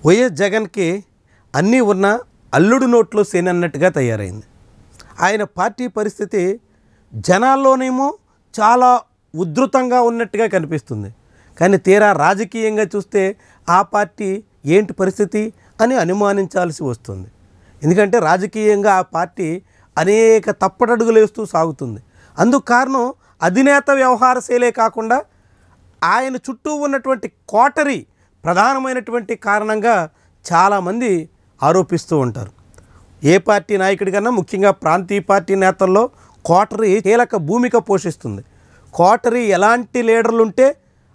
YS జగన్కి అన్నీ ఉన్న అల్లుడు నోట్లో సేనన్నట్టుగా తయారైంది. ఆయన పార్టీ పరిస్థితి జనాల్లోనేమో చాలా ఉధృతంగా ఉన్నట్టుగా కనిపిస్తుంది. కానీ తీరా రాజకీయంగా చూస్తే ఆ పార్టీ ఏంటి పరిస్థితి అని అనుమానించాల్సి వస్తుంది. ఎందుకంటే రాజకీయంగా ఆ పార్టీ అనేక తప్పటడుగులు వేస్తూ సాగుతుంది. అందుకు కారణం అధినేత వ్యవహార శైలే కాకుండా ఆయన చుట్టూ ఉన్నటువంటి కోటరీ ప్రధానమైనటువంటి కారణంగా చాలామంది ఆరోపిస్తూ ఉంటారు. ఏ పార్టీ నాయకుడి కన్నా ముఖ్యంగా ప్రాంతీయ పార్టీ నేతల్లో కోటరీ కీలక భూమిక పోషిస్తుంది. కోటరీ ఎలాంటి లీడర్లు ఉంటే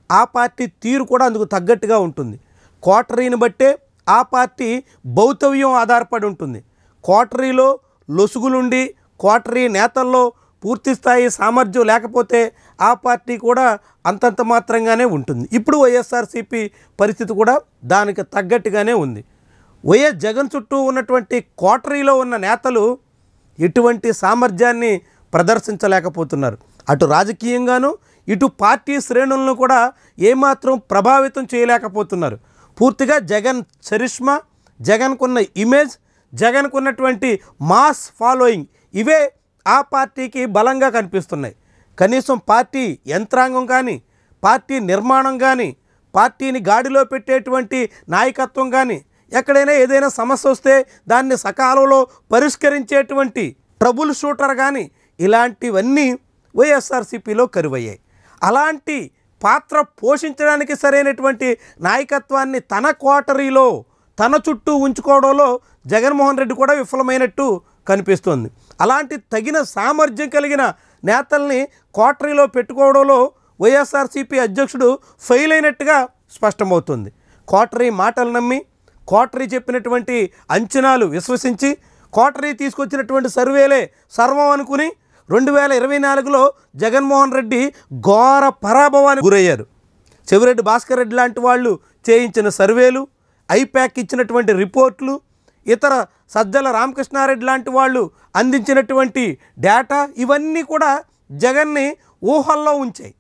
ఆ పార్టీ తీరు కూడా అందుకు తగ్గట్టుగా ఉంటుంది. కోటరీని బట్టే ఆ పార్టీ భౌతవ్యం ఆధారపడి ఉంటుంది. కోటరీలో లొసుగులుండి కోటరీ నేతల్లో పూర్తిస్థాయి సామర్థ్యం లేకపోతే ఆ పార్టీ కూడా అంతంత మాత్రంగానే ఉంటుంది. ఇప్పుడు వైఎస్ఆర్సీపీ పరిస్థితి కూడా దానికి తగ్గట్టుగానే ఉంది. వైఎస్ జగన్ చుట్టూ ఉన్నటువంటి కోటరీలో ఉన్న నేతలు ఎటువంటి సామర్థ్యాన్ని ప్రదర్శించలేకపోతున్నారు. అటు రాజకీయంగాను ఇటు పార్టీ శ్రేణులను కూడా ఏమాత్రం ప్రభావితం చేయలేకపోతున్నారు. పూర్తిగా జగన్ చరిష్మా, జగన్కున్న ఇమేజ్, జగన్కున్నటువంటి మాస్ ఫాలోయింగ్ ఇవే ఆ పార్టీకి బలంగా కనిపిస్తున్నాయి. కనీసం పార్టీ యంత్రాంగం కానీ, పార్టీ నిర్మాణం కానీ, పార్టీని గాడిలో పెట్టేటువంటి నాయకత్వం కానీ, ఎక్కడైనా ఏదైనా సమస్య వస్తే దాన్ని సకాలంలో పరిష్కరించేటువంటి ట్రబుల్ షూటర్ కానీ ఇలాంటివన్నీ వైఎస్ఆర్సీపీలో కరువయ్యాయి. అలాంటి పాత్ర పోషించడానికి సరైనటువంటి నాయకత్వాన్ని తన కోటరీలో తన చుట్టూ ఉంచుకోవడంలో జగన్మోహన్ రెడ్డి కూడా విఫలమైనట్టు కనిపిస్తోంది. అలాంటి తగిన సామర్థ్యం కలిగిన నేతల్ని కోటరీలో పెట్టుకోవడంలో వైఎస్ఆర్సీపీ అధ్యక్షుడు ఫెయిల్ అయినట్టుగా స్పష్టమవుతుంది. కోటరీ మాటలు నమ్మి, కోటరీ చెప్పినటువంటి అంచనాలు విశ్వసించి, కోటరీ తీసుకొచ్చినటువంటి సర్వేలే సర్వం అనుకుని 2024లో జగన్మోహన్ రెడ్డి ఘోర పరాభవానికి గురయ్యారు. చెవిరెడ్డి భాస్కర్ రెడ్డి లాంటి వాళ్ళు చేయించిన సర్వేలు, ఐప్యాక్ ఇచ్చినటువంటి రిపోర్ట్లు, ఇతర సజ్జల రామకృష్ణారెడ్డి లాంటి వాళ్ళు అందించినటువంటి డేటా ఇవన్నీ కూడా జగన్ని ఊహల్లో ఉంచాయి.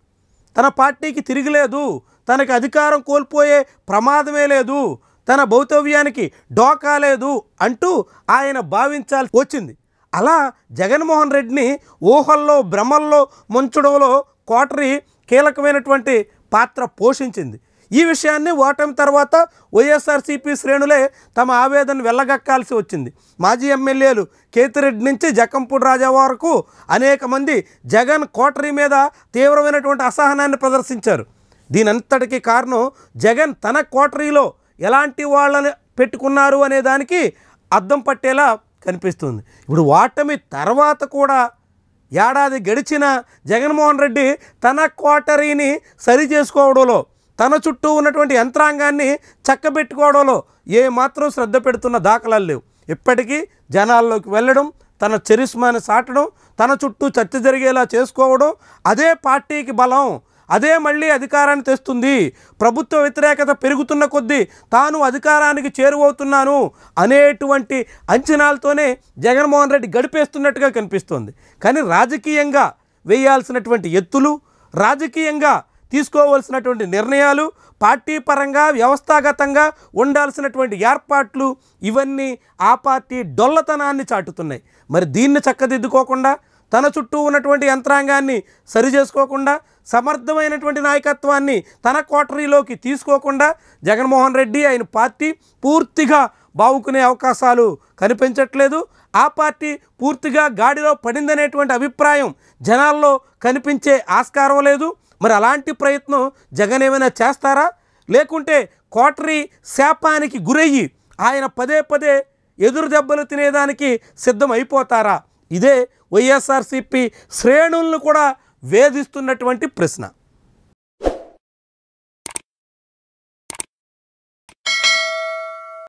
తన పార్టీకి తిరిగిలేదు, తనకి అధికారం కోల్పోయే ప్రమాదమే లేదు, తన భౌతవ్యానికి డోకా లేదు అంటూ ఆయన భావించాల్సి వచ్చింది. అలా జగన్మోహన్ రెడ్డిని ఊహల్లో భ్రమల్లో ముంచడంలో కోటరీ కీలకమైనటువంటి పాత్ర పోషించింది. ఈ విషయాన్ని ఓటమి తర్వాత వైఎస్ఆర్సీపీ శ్రేణులే తమ ఆవేదన వెళ్ళగక్కాల్సి వచ్చింది. మాజీ ఎమ్మెల్యేలు కేతిరెడ్డి నుంచి జక్కంపూడి రాజా వరకు అనేక మంది జగన్ కోటరీ మీద తీవ్రమైనటువంటి అసహనాన్ని ప్రదర్శించారు. దీనంతటికీ కారణం జగన్ తన కోటరీలో ఎలాంటి వాళ్ళని పెట్టుకున్నారు అనే దానికి అద్దం పట్టేలా కనిపిస్తుంది. ఇప్పుడు ఓటమి తర్వాత కూడా ఏడాది గడిచిన జగన్మోహన్ రెడ్డి తన కోటరీని సరి చేసుకోవడంలో, తన చుట్టూ ఉన్నటువంటి యంత్రాంగాన్ని చక్కబెట్టుకోవడంలో ఏమాత్రం శ్రద్ధ పెడుతున్న దాఖలాలు లేవు. ఇప్పటికీ జనాల్లోకి వెళ్ళడం, తన చరిష్మాని సాటడం, తన చుట్టూ చర్చ జరిగేలా చేసుకోవడం అదే పార్టీకి బలం, అదే మళ్ళీ అధికారాన్ని తెస్తుంది. ప్రభుత్వ వ్యతిరేకత పెరుగుతున్న కొద్దీ తాను అధికారానికి చేరువవుతున్నాను అనేటువంటి అంచనాలతోనే జగన్మోహన్ రెడ్డి గడిపేస్తున్నట్టుగా కనిపిస్తోంది. కానీ రాజకీయంగా వేయాల్సినటువంటి ఎత్తులు, రాజకీయంగా తీసుకోవాల్సినటువంటి నిర్ణయాలు, పార్టీ పరంగా వ్యవస్థాగతంగా ఉండాల్సినటువంటి ఏర్పాట్లు ఇవన్నీ ఆ పార్టీ డొల్లతనాన్ని చాటుతున్నాయి. మరి దీన్ని చక్కదిద్దుకోకుండా, తన చుట్టూ ఉన్నటువంటి యంత్రాంగాన్ని సరి చేసుకోకుండా, సమర్థమైనటువంటి నాయకత్వాన్ని తన కోటరీలోకి తీసుకోకుండా జగన్మోహన్ రెడ్డి ఆయన పార్టీ పూర్తిగా బావుకునే అవకాశాలు కనిపించట్లేదు. ఆ పార్టీ పూర్తిగా గాడిలో పడిందనేటువంటి అభిప్రాయం జనాల్లో కనిపించే ఆస్కారం లేదు. మరి అలాంటి ప్రయత్నం జగన్ ఏమైనా చేస్తారా, లేకుంటే కోటరీ శాపానికి గురయ్యి ఆయన పదే పదే ఎదురు దెబ్బలు తినేదానికి సిద్ధం అయిపోతారా? ఇదే వైఎస్ఆర్సీపీ శ్రేణులను కూడా వేధిస్తున్నటువంటి ప్రశ్న.